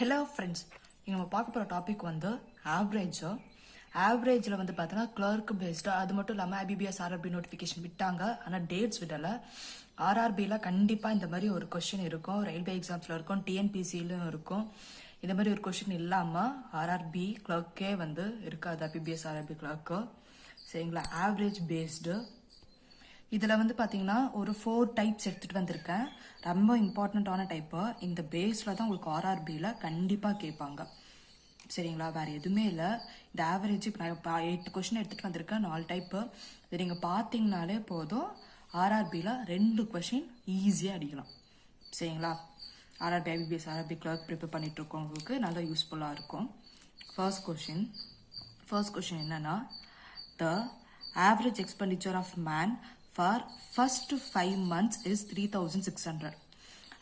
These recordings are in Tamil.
ஹலோ ஃப்ரெண்ட்ஸ், இங்கே நம்ம பார்க்க போகிற டாபிக் வந்து ஆவரேஜ். ஆவரேஜில் வந்து பார்த்தோன்னா கிளர்க் பேஸ்டு, அது மட்டும் இல்லாமல் ஐபிபிஎஸ் ஆர்ஆர்பி நோட்டிஃபிகேஷன் விட்டாங்க, ஆனால் டேட்ஸ் விடலை. ஆர்ஆர்பியில் கண்டிப்பாக இந்த மாதிரி ஒரு கொஸ்டின் இருக்கும், ரயில்வே எக்ஸாம்ஸில் இருக்கும், டிஎன்பிசியிலும் இருக்கும். இந்த மாதிரி ஒரு கொஸ்டின் இல்லாமல் ஆர்ஆர்பி கிளர்க்கே வந்து இருக்காது, ஐபிபிஎஸ் ஆர்ஆர்பி கிளர்க்கு. சரிங்களா? ஆவரேஜ் பேஸ்டு இதில் வந்து பார்த்தீங்கன்னா ஒரு 4 டைப்ஸ் எடுத்துகிட்டு வந்திருக்கேன். ரொம்ப இம்பார்ட்டண்ட்டான டைப்பு. இந்த பேஸில் தான் உங்களுக்கு ஆர்ஆர்பியில் கண்டிப்பாக கேட்பாங்க. சரிங்களா? வேறு எதுவுமே இல்லை. இந்த ஆவரேஜ் இப்போ நான் 8 கொஸ்டின் எடுத்துகிட்டு வந்திருக்கேன், 4 டைப்பு. இது நீங்கள் பார்த்தீங்கனாலே போதும், ஆர்ஆர்பியில் 2 கொஸ்டின் ஈஸியாக அடிக்கலாம். சரிங்களா? RRB IBPS RRB clerk prepare பண்ணிகிட்ருக்கவங்களுக்கு நல்லா யூஸ்ஃபுல்லாக இருக்கும். ஃபர்ஸ்ட் கொஸ்டின் என்னன்னா, த average expenditure of man for first 5 months is 3,600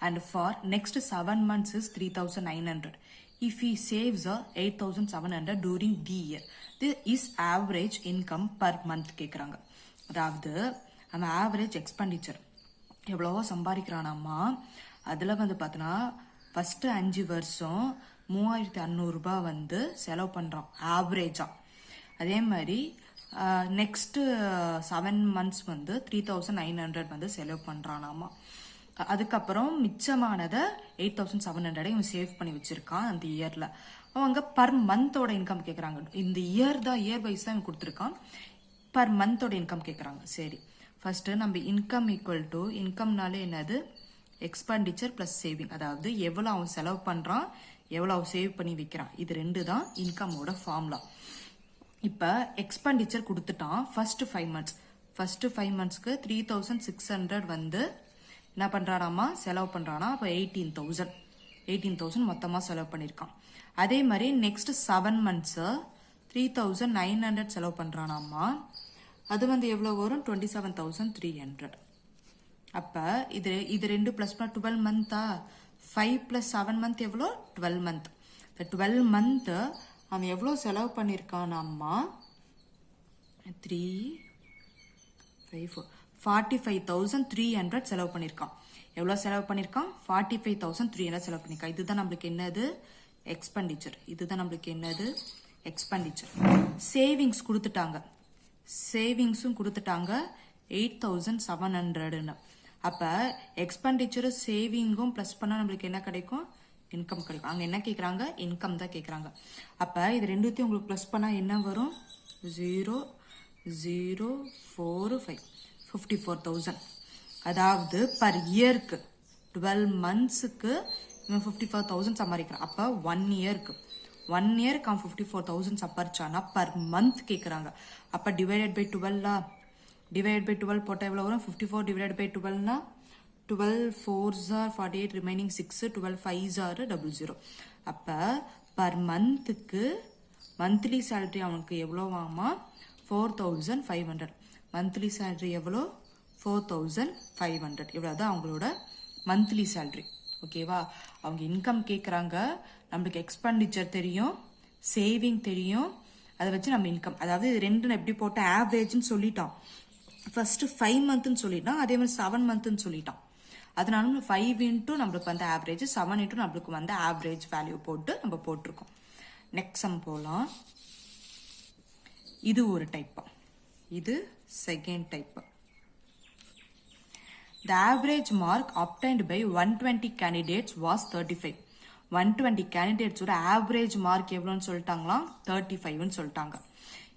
and for next 7 months is 3,900. If he saves 8,700 during the year, this is average income per month கேக்குறாங்க. அதாவது நம்ம ஆவரேஜ் எக்ஸ்பெண்டிச்சர் எவ்வளவோ சம்பாதிக்கிறானாமா, அதில் வந்து பார்த்தோன்னா ஃபஸ்ட்டு 5 வருஷம் 3,500 ரூபாய் வந்து செலவு பண்ணுறான் ஆவரேஜாக. அதே மாதிரி நெக்ஸ்ட்டு 7 மந்த்ஸ் வந்து 3,900 வந்து செலவு பண்ணுறானாமா. அதுக்கப்புறம் மிச்சமானதை 8,700 இவன் சேவ் பண்ணி வச்சுருக்கான் அந்த இயரில். அவங்க பர் மந்தோட இன்கம் கேட்குறாங்க. இந்த இயர் வைஸ் தான் இவன் கொடுத்துருக்கான், பர் மந்தோட இன்கம் கேட்குறாங்க. சரி, ஃபர்ஸ்ட்டு நம்ம இன்கம் ஈக்குவல் டு, இன்கம்னாலே என்னது, எக்ஸ்பெண்டிச்சர் ப்ளஸ் சேவிங். அதாவது எவ்வளோ அவன் செலவு பண்ணுறான், எவ்வளோ அவன் சேவ் பண்ணி வைக்கிறான், இது 2 தான் இன்கமோட ஃபார்முலா. இப்போ எக்ஸ்பெண்டிச்சர் கொடுத்துட்டான் ஃபர்ஸ்ட் 5 மந்த்ஸ்க்கு 3,600 வந்து என்ன பண்ணுறானாமா, செலவு பண்ணுறானா. அப்போ 18,000 மொத்தமாக செலவு பண்ணியிருக்கான். அதே மாதிரி நெக்ஸ்ட் 7 மந்த்ஸு 3,900 செலவு பண்ணுறானாமா. அது வந்து எவ்வளோ வரும், 27,300. அப்போ இது 2 ப்ளஸ் 12 மந்த்தா, 5 + 7 மந்த் எவ்வளோ, 12 மந்த். இந்த 12 மந்த்து அவன் எவ்வளோ செலவு பண்ணியிருக்கானாம்மா, 3, 5, 4, 45,300 செலவு பண்ணியிருக்கான். எவ்வளோ செலவு பண்ணியிருக்கான், 45,300 செலவு பண்ணியிருக்கான். இதுதான் நம்மளுக்கு என்னது, எக்ஸ்பெண்டிச்சர். சேவிங்ஸ் கொடுத்துட்டாங்க 8,700ன்னு. அப்போ எக்ஸ்பெண்டிச்சரும் சேவிங்கும் ப்ளஸ் பண்ணால் நம்மளுக்கு என்ன கிடைக்கும், இன்கம் கிடைக்கும். அங்கே என்ன கேட்குறாங்க, இன்கம் தான் கேட்குறாங்க. அப்போ இது 2த்தையும் உங்களுக்கு ப்ளஸ் பண்ணால் என்ன வரும், 0,045, 54,000. அதாவது பர் இயருக்கு 12 மந்த்ஸுக்கு இவன் 54,000 சம்பாதிக்கிறான். அப்போ 1 இயருக்கு அவன் 54,000 சம்பாதிச்சானா பர் மந்த் கேட்குறாங்க. அப்போ டிவைடட் பை 12 போட்டால் எவ்வளோ வரும், 54 divided by 12னா 12 4s are 48, remaining 6, 12 5s are 00. அப்போ பர் மந்த்துக்கு மந்த்லி சேலரி அவனுக்கு எவ்வளோ வாமா, 4,500. மந்த்லி சேலரி எவ்வளோ, 4,500. இவ்வளோ தான் அவங்களோட மந்த்லி சேலரி. ஓகேவா? அவங்க இன்கம் கேட்குறாங்க, நம்மளுக்கு எக்ஸ்பெண்டிச்சர் தெரியும், சேவிங் தெரியும், அதை வச்சு நம்ம இன்கம். அதாவது இது 2 எப்படி போட்ட, ஆவரேஜ்னு சொல்லிட்டான். ஃபர்ஸ்ட் 5 மந்த்னு சொல்லிட்டான், அதே மாதிரி 7 மந்த்னு சொல்லிட்டான். அதனால 5 இன்ட்டு நம்மளுக்கு வந்து ஆவரேஜ், 7 இன்ட்டு நம்மளுக்கு வந்து ஆவரேஜ் வேல்யூ போட்டு நம்ம போட்டிருக்கோம். நெக்ஸ்ட் சம் போகலாம். இது ஒரு டைப்பா, இது second type. The average mark obtained by 120 candidates was 35. 120 candidates ஓட ஆவரேஜ் மார்க் எவ்வளோன்னு சொல்லிட்டாங்களாம், 35ன்னு சொல்லிட்டாங்க.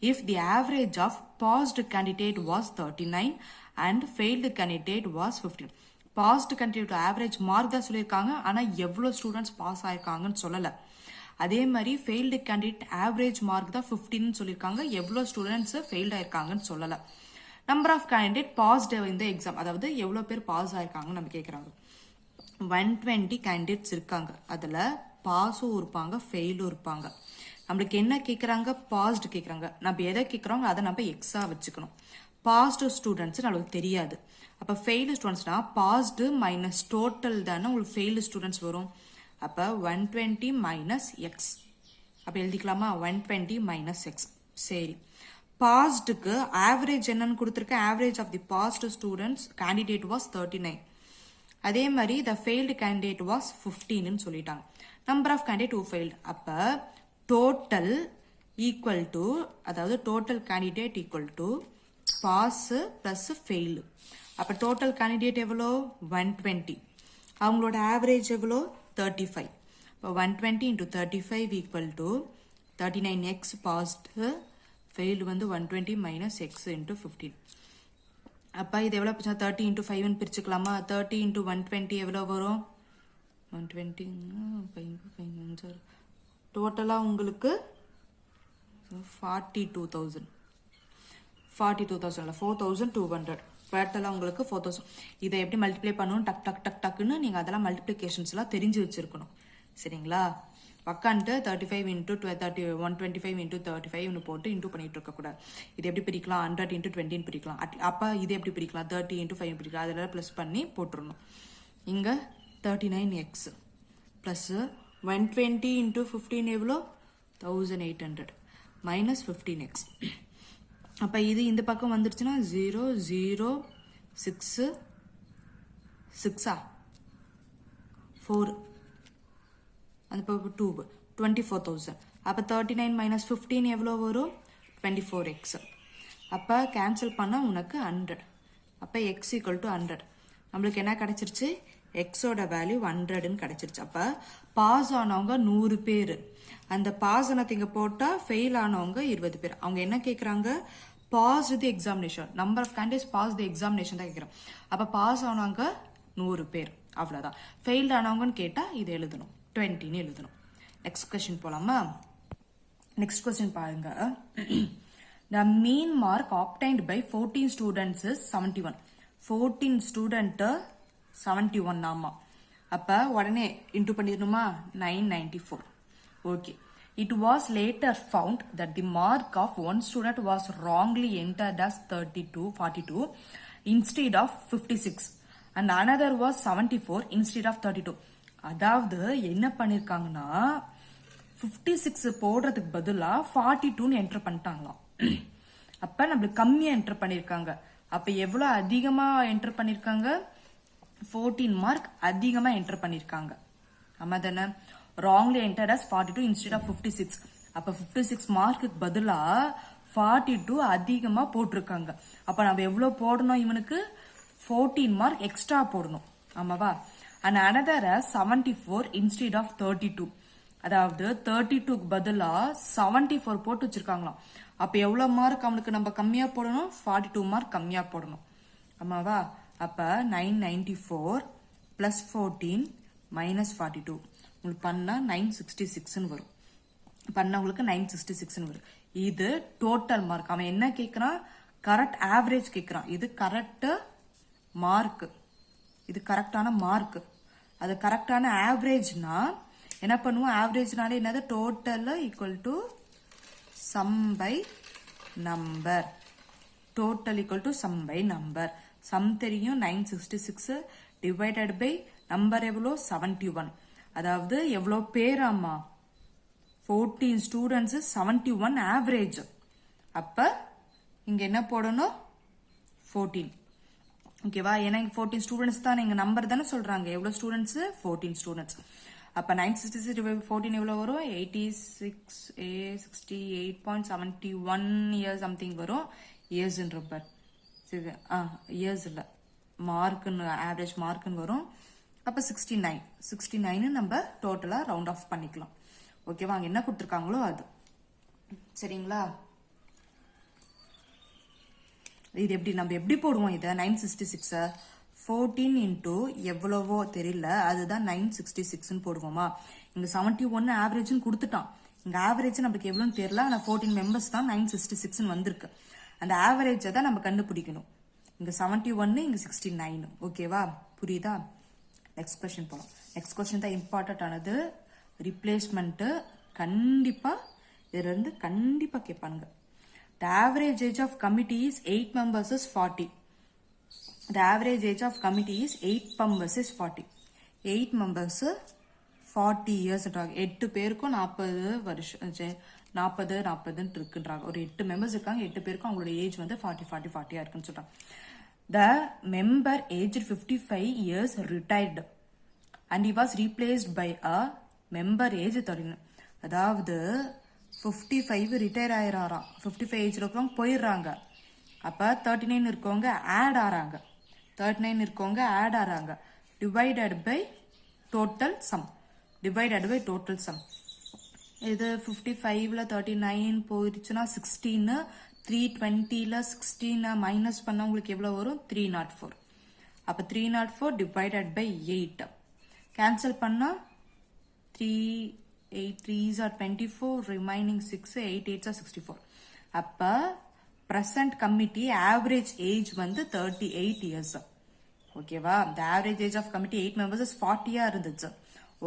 If the average of passed candidate was 39 and failed candidate was 15. Passed candidate average mark தான் சொல்லியிருக்காங்க, ஆனால் எவ்வளோ ஸ்டூடெண்ட்ஸ் பாஸ் ஆயிருக்காங்கன்னு சொல்லலை. அதே மாதிரி ஃபெயில்டு கேண்டிடேட் ஆவரேஜ் மார்க் தான் 15ன்னு சொல்லியிருக்காங்க, எவ்வளோ ஸ்டூடெண்ட்ஸ் ஃபெயில்டு ஆயிருக்காங்கன்னு சொல்லலை. நம்பர் ஆஃப் கேண்டிடேட் பாஸ்டு இந்த எக்ஸாம், அதாவது எவ்வளோ பேர் பாஸ் ஆயிருக்காங்கன்னு நம்ம கேட்குறாங்க. 120 கேண்டிடேட்ஸ் இருக்காங்க, அதில் பாஸும் இருப்பாங்க, ஃபெயிலும் இருப்பாங்க. நம்மளுக்கு என்ன கேட்குறாங்க, பாஸ்டு கேட்குறாங்க. நம்ம எதை கேட்குறோங்க அதை நம்ம எக்ஸாக வச்சுக்கணும். பாஸ்டு ஸ்டூடெண்ட்ஸ் நம்மளுக்கு தெரியாது. அப்போ ஃபெயில்டு ஸ்டூடெண்ட்ஸ்னா பாஸ்டு மைனஸ் டோட்டல் தானே உங்களுக்கு ஃபெயில்டு ஸ்டூடெண்ட்ஸ் வரும். அப்போ 120 மைனஸ் எக்ஸ், அப்போ எழுதிக்கலாமா, 120 மைனஸ் எக்ஸ். சரி, பாஸ்டுக்கு ஆவரேஜ் என்னன்னு கொடுத்துருக்கேன், average of the passed students candidate was 39. அதே மாதிரி த ஃபெயில்டு கேண்டிடேட் வாஸ் 15ன்னு சொல்லிட்டாங்க. Number of candidate who failed. அப்போ டோட்டல் ஈக்குவல் டு, அதாவது total candidate equal to pass plus fail. அப்போ டோட்டல் கேண்டிடேட் எவ்வளோ 120, அவங்களோட ஆவரேஜ் எவ்வளோ 35. இப்போ 120 into 35 equal to 39x passed, fail வந்து 120 minus x into 15. அப்போ இது எவ்வளோ பிரிச்சா 30 into 5 பிரிச்சுக்கலாமா? 30 into 120 எவ்வளோ வரும்? 120 5 டோட்டலாக உங்களுக்கு 42,000 இல்லை 4,200. டோட்டலாக உங்களுக்கு 4,000. இதை எப்படி மல்டிப்ளை பண்ணணும்? டக் டக் டக் டக்குன்னு நீங்கள் அதெல்லாம் மல்டிப்ளிகேஷன்ஸ்லாம் தெரிஞ்சு வச்சுருக்கணும். சரிங்களா? உக்காந்துட்டு 35 into 125 into 35 போட்டு இன்டூ பண்ணிட்டு இருக்கக்கூடாது. இது எப்படி பிரிக்கலாம்? 100 into 20 பிரிக்கலாம். அப்போ இது எப்படி பிரிக்கலாம்? 30 into 5 பிரிக்கலாம். அதில் ப்ளஸ் பண்ணி போட்டுருணும். இங்கே 39x ப்ளஸ் 120 into 15 எவ்வளோ 1800 மைனஸ் 15x. அப்போ இது இந்த பக்கம் வந்துடுச்சுன்னா 0 0 6 6 4 அந்த பக்கம் 2 24,000. அப்போ 39 மைனஸ் 15 எவ்வளோ வரும்? 24x. அப்போ கேன்சல் பண்ணால் உனக்கு 100. அப்போ x ஈக்குவல் டு 100. நம்மளுக்கு என்ன கிடச்சிருச்சு? எக்ஸோட வேல்யூ 100ன்னு கிடச்சிருச்சு. அப்போ பாஸ் ஆனவங்க 100 பேர். அந்த பாஸ் ஆனவங்க போட்டால் ஃபெயில் ஆனவங்க 20 பேர். அவங்க என்ன கேட்குறாங்க? Pass the examination, number of candidates pass the examination தான் கேட்குறோம். அப்போ பாஸ் ஆனவங்க 100 பேர், அவ்வளோதான். ஃபெயில்டு ஆனவங்கன்னு கேட்டால் இது எழுதணும், 20ன்னு எழுதணும். நெக்ஸ்ட் கொஸ்டின் போகலாமா? நெக்ஸ்ட் கொஸ்டின் பாருங்க. The mean mark obtained by 14 students is 71. 14 student 71 ஆமா. அப்போ உடனே இன்டூ பண்ணிடணுமா? 994. Okay. It was later found that the mark of one student was wrongly entered as 42 instead of 56 and another was 74 instead of 32. அதாவது என்ன பண்ணிருக்காங்கன்னா 56 போடுறதுக்கு பதிலாக 42ன்னு என்டர் பண்ணிட்டாங்களாம். அப்ப நம்மளுக்கு கம்மியா என்டர் பண்ணிருக்காங்க. அப்ப எவ்வளவு அதிகமா என்டர் பண்ணிருக்காங்க? 14 மார்க் அதிகமா என்டர் பண்ணிருக்காங்க. ஆமா தானே? wrongly entered as 42 instead of 56. அப்ப 56 மார்க்குக்கு பதிலா 42 அதிகமா போட்டிருக்காங்க. அப்ப நம்ம எவ்வளவு போடணும்? இவனுக்கு 14 மார்க் எக்ஸ்ட்ரா போடணும். ஆமாவா? and another as 74 instead of 32. அதாவது 32க்கு பதிலா 74 போட்டு வச்சிருக்காங்களாம். அப்ப எவ்வளவு மார்க் அவனுக்கு நம்ம கம்மியா போடணும்? 42 மார்க் கம்மியா போடணும். ஆமாவா? அப்ப 994 plus 14 minus 42 உங்களுக்கு பண்ணா 966 வரும். பண்ணா உங்களுக்கு 966 வரும். இது டோட்டல் மார்க். அவன் என்ன கேட்கறான்? கரெக்ட் ஆவரேஜ் கேட்கறான். இது கரெக்ட் மார்க், இது கரெக்டான மார்க். அது கரெக்டான ஆவரேஜ்னா என்ன பண்ணுவோம்? ஆவரேஜ்னாலே என்னது? Total equal to sum by number. Total equal to sum by number. Sum தெரியும் 966 டிவைடட் பை நம்பர் எவ்வளோ? 71. அதாவது எவ்வளோ பேராமா? 14 ஸ்டூடெண்ட்ஸ் 71 ஆவரேஜ். அப்ப இங்க என்ன போடணும்? 14. ஓகேவா? ஏன்னா 14 ஸ்டூடெண்ட்ஸ் தான், இங்க நம்பர் தானே சொல்றாங்க. எவ்வளவு ஸ்டூடெண்ட்ஸ்? 14 ஸ்டூடெண்ட்ஸ். அப்ப 966 14 எவ்வளவு வரும்? 68.71 இயர்ஸ் சம்திங் வரும். இயர்ஸ்ன்ற பார், இயர்ஸ் இல்ல, மார்க்குன்னு ஆவரேஜ் மார்க்குன்னு வரும். அப்ப 69 நம்ம டோட்டலா ரவுண்ட் ஆஃப் பண்ணிக்கலாம். ஓகேவா? அங்க என்ன கொடுத்துருக்காங்களோ அது. சரிங்களா? இது எப்படி நம்ம எப்படி போடுவோம்? இதை 966 14 இன்டூ எவ்வளவோ தெரியல, அதுதான் 966 போடுவோமா? இங்க 71 ஆவரேஜ்னு கொடுத்துட்டான். இங்க ஆவரேஜ் நமக்கு எவ்வளோன்னு தெரியல. ஆனா 14 மெம்பர்ஸ் தான் 966 வந்திருக்கு. அந்த ஆவரேஜை தான் நம்ம கண்டுபிடிக்கணும். இங்க 71, இங்க 69. ஓகேவா? புரியுதா? நெக்ஸ்ட் கொஸ்டின் போகலாம். நெக்ஸ்ட் கொஸ்டின் தான் இம்பார்ட்டன்ட் ஆனது. ரிப்ளேஸ்மெண்ட் கண்டிப்பா இதுல இருந்து கண்டிப்பா கேட்பானுங்க. The average age of committee is 8 members is 40. The average age of committee is 8 members is 40. 8 members 40 years. 8 பேருக்கும் 40 வருஷம், 40 இருக்குன்றாங்க. ஒரு 8 மெம்பர்ஸ் இருக்காங்க. 8 பேருக்கும் அவங்களோட ஏஜ் வந்து 40 இருக்குன்னு சொல்றாங்க. The member aged 55 years retired and he was replaced by a member age 39. அதாவது 55 ரிட்டையர் ஆயிராராம். 55 ஏஜ்ல இருக்கிறவங்க போயிடுறாங்க. அப்போ 39 இருக்கவங்க ஆட் ஆறாங்க. 39 இருக்கவங்க ஆட் ஆறாங்க. Divided by total sum. Divided by total sum. இது 55ல 39 போயிடுச்சுன்னா 16. 320ல 16 மைனஸ் பண்ண உங்களுக்கு எவ்வளோ வரும்? 304. அப்போ 304 டிவைடட் பை 8. கேன்சல் பண்ணால் 3 8 3s are 24, remaining 6, 8 8s are 64. அப்போ present committee average age வந்து 38 years. ஓகேவா? the average age of committee 8 members is 40 இருந்துச்சு.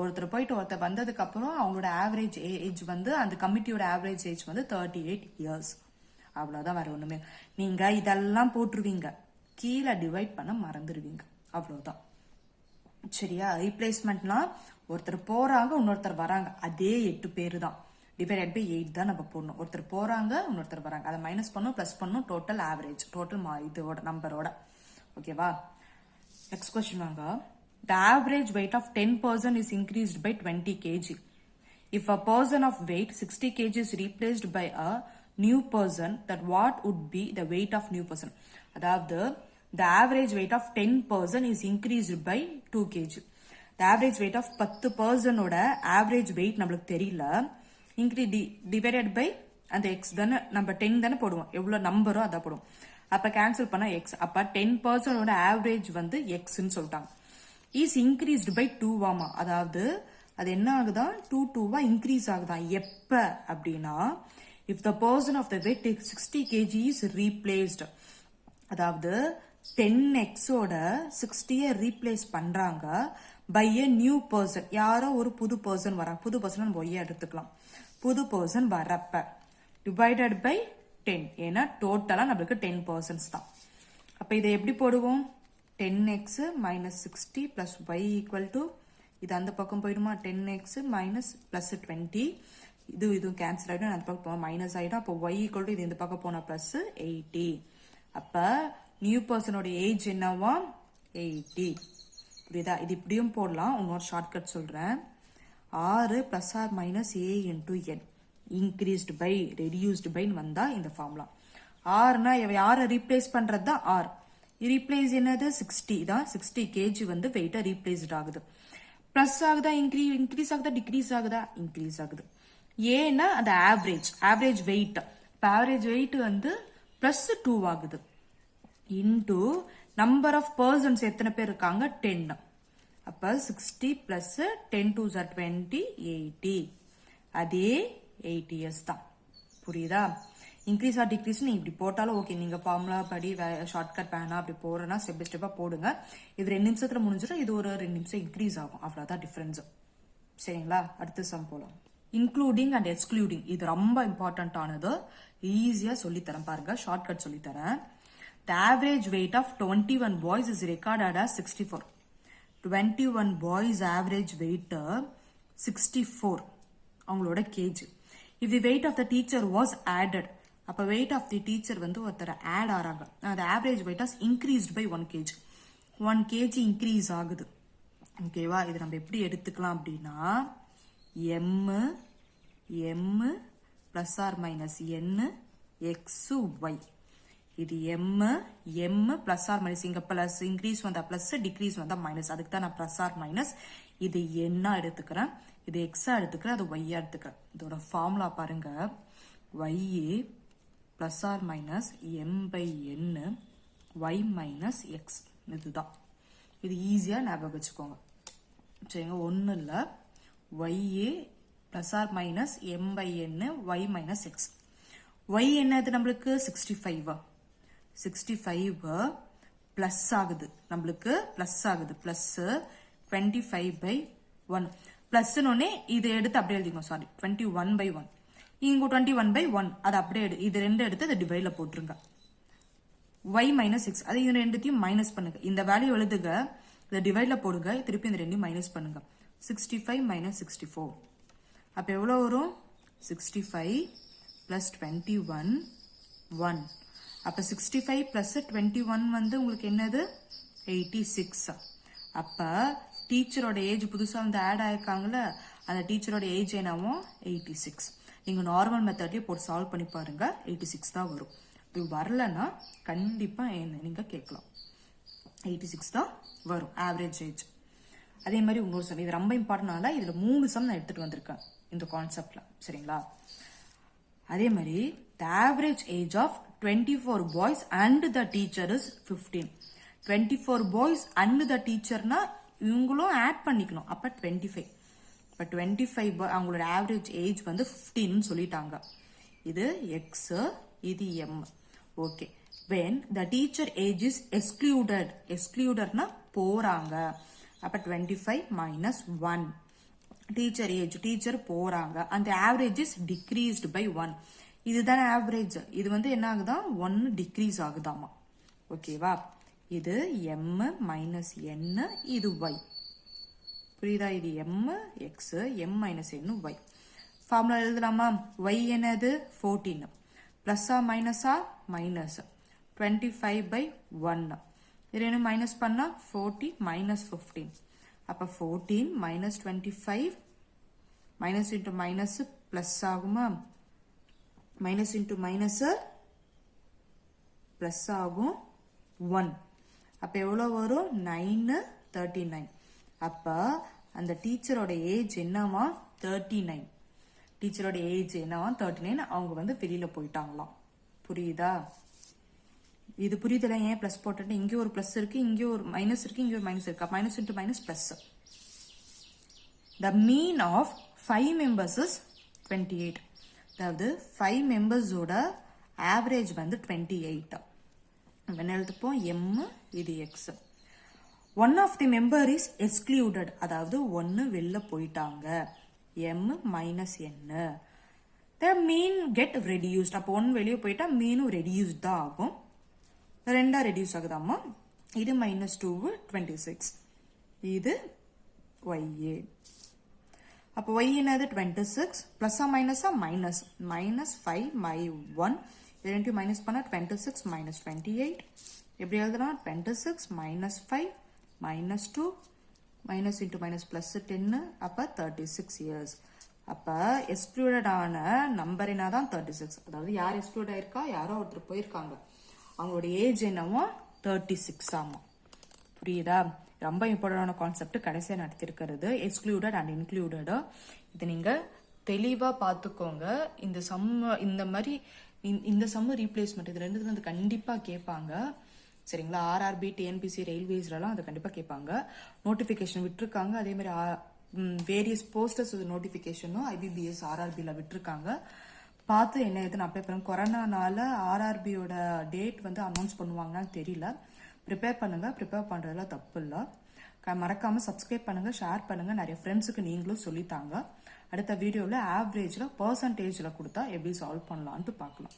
ஒருத்தர் போயிட்டு ஒருத்தர் வந்ததுக்கு அப்புறம் அவங்களோட ஆவரேஜ் ஏஜ் வந்து அந்த கமிட்டியோட ஆவரேஜ் ஏஜ் வந்து 38 years. அவ்வளோதான், வேற ஒண்ணுமே. நீங்க இதெல்லாம் போட்டுருவீங்க, கீழே டிவைட் பண்ண மறந்துடுவீங்க, அவ்வளவுதான். சரியா? ரீப்ளேஸ்மெண்ட்னா ஒருத்தர் போறாங்க இன்னொருத்தர் வராங்க, அதே 8 பேரு தான். டிவைடட் பை 8 தான் நம்ம போடணும். ஒருத்தர் போறாங்க இன்னொருத்தர் வராங்க, அதை மைனஸ் பண்ணும் பிளஸ் பண்ணும், டோட்டல் ஆவரேஜ், டோட்டல் இதோட நம்பரோட. ஓகேவா? நெக்ஸ்ட் கொஸ்டின் வாங்க. The average weight of 10 person is increased by 20 kg. If a person of weight 60 kg is replaced by a new person, that what would be the weight of new person? அதாவது the average weight of 10 person is increased by 2 kg. The average weight of 10 person ஓட average weight நம்மளுக்கு தெரியல. டிவைடட் பை அந்த x தானே, நம்ம 10 தானே போடுவோம், எவ்வளோ நம்பரோ அதான் போடுவோம். அப்போ கேன்சல் பண்ணால் x. அப்போ 10% ஓட ஆவரேஜ் வந்து எக்ஸ்ன்னு சொல்லிட்டாங்க. இஸ் இன்க்ரீஸ்டு பை 2 வாமா. அதாவது அது என்ன ஆகுதான்? 2 இன்க்ரீஸ் ஆகுதான். எப்ப அப்படின்னா if the person of the weight 60 kg is replaced. அதாவது 10x ஓட 60 ரீப்ளேஸ் பண்றாங்க பை எ நியூ பர்சன். யாரோ ஒரு புது பர்சன் வரா. புது பர்சன் நம்ம ஒய்யா எடுத்துக்கலாம். புது பர்சன் வரப்ப டிவைடட் பை 10. ஏன்னா டோட்டலா நம்மளுக்கு 10 பர்சன்ஸ் தான். அப்ப இதை எப்படி போடுவோம்? 10x minus 60 plus y equal to, இது அந்த பக்கம் போயிடுமா? 10x minus plus 20. இது கேன்சல் ஆகிடும், அந்த பக்கம் போனால் மைனஸ் ஆகிடும். அப்போ y equal to, இது இந்த பக்கம் போனால் plus 80. அப்போ நியூ பர்சனோட ஏஜ் என்னவா? 80. புரியுதா? இது இப்படியும் போடலாம். இன்னொரு ஷார்ட்கட் சொல்கிறேன். 6 plus or minus a into n. Increased by reduced பைன்னு வந்தால் இந்த ஃபார்முலா. ஆர்னா யாரை ரீப்ளேஸ் பண்ணுறது தான் ஆர். ரீப்ளேஸ் என்னது? 60 தான். 60 kg வந்து வெயிட்டா ரீப்ளேஸ்ட் ஆகுது. பிளஸ் ஆகுதா? இன்க்ரீஸ் ஆகுதா? டிக்ரீஸ் ஆகுதா? இன்க்ரீஸ் ஆகுது. ஏன்னா அது ஆவரேஜ் வெயிட். இப்போ ஆவரேஜ் வெயிட் வந்து பிளஸ் 2 ஆகுது. இன்டூ நம்பர் ஆஃப் பர்சன்ஸ் எத்தனை பேர் இருக்காங்க? 10. அப்போ 60 பிளஸ் 10 2s are 20, 80. அதே 80 years தான். புரியுதா? இன்க்ரீஸ் ஆர் டிக்ரீஸ் நீ இப்படி போட்டாலும் ஓகே. நீங்க ஃபார்முலா படி ஷார்ட்கட் வேணா அப்படி போறேன்னா ஸ்டெப் பை ஸ்டெப்பா போடுங்க. இது 2 நிமிஷத்துல முடிஞ்சிடும், இது ஒரு 2 நிமிஷம் இன்க்ரீஸ் ஆகும், அவ்வளவுதான் டிஃபரன்ஸ். சரிங்களா? அடுத்த சம் போலாம். இன்க்ளூடிங் அண்ட் எக்ஸ்க்ளூடிங், இது ரொம்ப இம்பார்ட்டன்ட் ஆனது. ஈஸியா சொல்லித்தரேன் பாருங்க, ஷார்ட்கட் சொல்லித்தரேன். The average weight of 21 boys is recorded as 64. 21 boys average weight 64 அவங்களோட gauge. If the weight of the teacher was added, அப்ப weight of the teacher வந்து ஒருத்தர் add ஆறாங்க. the average weight has increased by 1 kg. 1 kg increase ஆகுது. ஓகேவா? இது நம்ம எப்படி எடுத்துக்கலாம் அப்படின்னா m plus or minus n x y. இது m பிளஸ் ஆர் மைனஸ், இங்க பிளஸ் இன்க்ரீஸ் வந்தா பிளஸ், டிக்ரீஸ் வந்தா மைனஸ். அதுக்கு தான் நான் பிளஸ் ஆர் மைனஸ். இது n எடுத்துக்கிறேன், இது எக்ஸா எடுத்துக்கிறேன், அது ஒய்யா எடுத்துக்கிறேன். இதோட ஃபார்முலா பாருங்க. y plus or minus m by n y minus X. இதுதான். இது ஈஸியா ஞாபகம் வச்சுக்கோங்க. சரிங்க? ஒன்றும் இல்லை. y plus or minus m by n y minus X. y என்னது நம்மளுக்கு? 65. 65 பிளஸ் ஆகுது, நம்மளுக்கு பிளஸ் ஆகுது. Plus 25 by 1. பிளஸ் இது எடுத்து அப்படியே எழுதிக்கோங்க. Sorry, 21 by 1. இங்க 21 பை 1 அது அப்படியே இது 2 எடுத்து அதை டிவைட்ல போட்டுருங்க. y மைனஸ் எக்ஸ், அது இது ரெண்டுத்தையும் மைனஸ் பண்ணுங்க. இந்த வேல்யூ எழுதுங்க, இதை டிவைட்ல போடுங்க, திருப்பி இந்த ரெண்டையும் மைனஸ் பண்ணுங்க. 65 மைனஸ் 64. அப்ப எவ்வளவு வரும்? 65 பிளஸ் 21 1. அப்ப 65 பிளஸ் 21 வந்து உங்களுக்கு என்னது? 86. அப்ப டீச்சரோட ஏஜ் புதுசா வந்து ஆட் ஆயிருக்காங்கல்ல, அந்த டீச்சரோட ஏஜ் என்னவும் 86. நீங்க நார்மல் மெத்தட்லயே போட்டு சால்வ் பண்ணி பாருங்க, 86 தான் வரும். இது வரலன்னா கண்டிப்பா என்ன நீங்க கேட்கலாம், 86 தான் வரும் ஆவரேஜ் ஏஜ். அதே மாதிரி இன்னொரு சம், இது ரொம்ப இம்பார்ட்டன்ட்னால இதுல 3 சம் நான் எடுத்துட்டு வந்திருக்கேன் இந்த கான்செப்ட்ல, சரிங்களா? அதே மாதிரி the average age of 24 boys and the teacher is 15. 24 boys and the teacherனா இவங்களும் ஆட் பண்ணிக்கணும், அப்ப 25. இப்ப 25 அவங்களோட ஆவரேஜ் ஏஜ் வந்து 15 சொல்லிட்டாங்க. இது எக்ஸ், இது M. Okay, when the teacher age is excluded, excludedனா போறாங்க, அப்ப 25 minus 1. டீச்சர் ஏஜ், டீச்சர் போறாங்க, அந்த ஆவரேஜ் இஸ் டிக்ரீஸ்டு பை 1. இதுதானே ஆவரேஜ், இது வந்து என்ன ஆகுதா 1 டிக்ரீஸ் ஆகுதாமா. ஓகேவா? இது எம் மைனஸ் என், இது ஒய். புரியுதா? இது எம் எக்ஸ், எம் மைனஸ் என் ஒய். ஃபார்முலா எழுதலாமா? ஒய் என்னது 14, பிளஸ்ஸா மைனஸா மைனஸ் 25 by 1. இது என்ன மைனஸ் பண்ணா 40 minus 15. அப்ப 14 minus 25, minus into minus plus ஆகுமா? மைனஸ் இன்டு மைனஸ் பிளஸ் ஆகும் 1. அப்ப எவ்வளவு வரும்? 939. அப்ப அந்த டீச்சரோட ஏஜ் என்னவா 39. டீச்சரோட ஏஜ் என்னவா 39. அவங்க வந்து வெளியில போயிட்டாங்களாம். புரியுதா? இது புரியுதுல? ஏன் பிளஸ் போட்டு, இங்க ஒரு பிளஸ் இருக்கு, இங்க ஒரு மைனஸ் இருக்கு, இங்க ஒரு மைனஸ் இருக்கு. Minus into minus plus. The mean of 5 members is 28. அதாவது 5 மெம்பர்ஸோட ஆவரேஜ் வந்து 28. என்ன எழுதுப்போம்? எம், இது X. One of the member is excluded, அதாவது 1 வெளில போயிட்டாங்க, M minus N. The mean get reduced, அப்போ 1 வெளியே போயிட்டா மீனும் ரெடியூஸ்ட் தான் ஆகும். 2 ரெடியூஸ் ஆகுதாமா. இது மைனஸ் 2 26. இது ஒய்ஏ. அப்போ ஒய் என்னது 26, பிளஸ்ஸா மைனஸா மைனஸ், மைனஸ் 5 by 1. இது ரெண்டையும் மைனஸ் பண்ணா 26 minus 28. எப்படி எழுதுனா 26 minus 5 minus 2 minus into minus plus 10, அப்ப 36 இயர்ஸ். அப்ப எக்ஸ்க்ளூடட் ஆன நம்பர் என்னதான் 36. அதாவது யார் எக்ஸ்க்ளூட் ஆயிருக்கா? யாரோ ஒருத்தர் போயிருக்காங்க, அவங்களோட ஏஜ் என்னவோ 36 ஆமா. புரியுதா? ரொம்ப இம்பார்ட்டன்டான கான்செப்ட் கடைசியா நடத்திருக்கிறது, எக்ஸ்க்ளூடட் அண்ட் இன்க்ளூடட். இது நீங்க தெளிவா பாத்துக்கோங்க. இந்த சம், இந்த மாதிரி இந்த சம் ரீப்ளேஸ்மெண்ட், இது ரெண்டுத்துல வந்து கண்டிப்பா கேட்பாங்க, சரிங்களா? ஆர்ஆர்பி, டிஎன்பிசி, ரயில்வேஸ்லாம் அதை கண்டிப்பா கேட்பாங்க. நோட்டிபிகேஷன் விட்டுருக்காங்க. அதே மாதிரி வேரியஸ் போஸ்டர்ஸ் நோட்டிபிகேஷனும் ஐபிபிஎஸ் ஆர்ஆர்பில விட்டுருக்காங்க. பார்த்து என்ன ஏதுன்னு அப்ளை பண்ணுங்க. கொரோனானால ஆர்ஆர்பியோட டேட் வந்து அனௌன்ஸ் பண்ணுவாங்கன்னு தெரியல. ப்ரிப்பேர் பண்ணுங்க. ப்ரிப்பேர் பண்றதுல தப்பு இல்லை. மறக்காம சப்ஸ்கிரைப் பண்ணுங்க, ஷேர் பண்ணுங்க, நிறைய ஃப்ரெண்ட்ஸுக்கு நீங்களும் சொல்லித்தாங்க. அடுத்த வீடியோவில் ஆவரேஜ்ல பர்சன்டேஜ்ல கொடுத்தா எப்படி சால்வ் பண்ணலான்ட்டு பார்க்கலாம்.